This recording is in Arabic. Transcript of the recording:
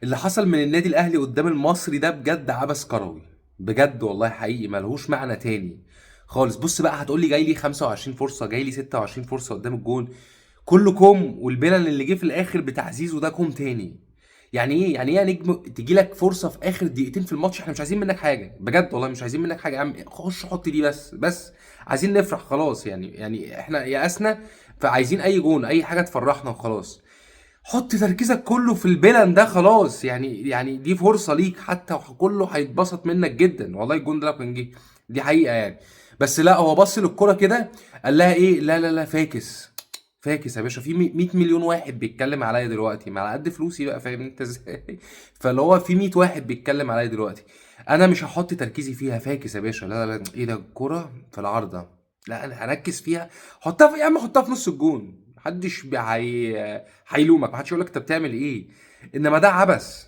اللي حصل من النادي الاهلي قدام المصري ده بجد عبث كروي. بجد والله حقيقي ملهوش معنى تاني خالص. بص بقى، هتقولي جاي لي 25 فرصه، جاي لي 26 فرصه قدام الجون، كله كوم، والبلن اللي جه في الاخر بتاع زيزو ده كوم تاني. يعني ايه؟ يعني ايه يا نجم تجي لك فرصه في اخر دقيقتين في الماتش؟ احنا مش عايزين منك حاجه بجد والله، مش عايزين منك حاجه يا عم، خش حط دي بس عايزين نفرح خلاص. يعني احنا يأسنا، فعايزين اي جون، اي حاجه تفرحنا وخلاص. حط تركيزك كله في البلن ده خلاص. يعني دي فرصه ليك حتى، وكله هيتبسط منك جدا والله. الجون ده لو كان جه، دي حقيقه يعني. بس لا، هو بص للكرة كده، قال لها ايه؟ لا لا لا، فاكس. فاكس يا باشا، في 100 مليون واحد بيتكلم عليا دلوقتي، ما على قد فلوسي بقى، فاهم انت ازاي؟ فاللي هو في 100 واحد بيتكلم عليا دلوقتي، انا مش هحط تركيزي فيها. فاكس يا باشا، لا لا لا، ايه ده؟ الكرة في العارضة، لا انا هركز فيها. حطها في يا عم، حطها في نص الجون، محدش هيلومك، محدش يقول لك انت بتعمل ايه. انما ده عبث.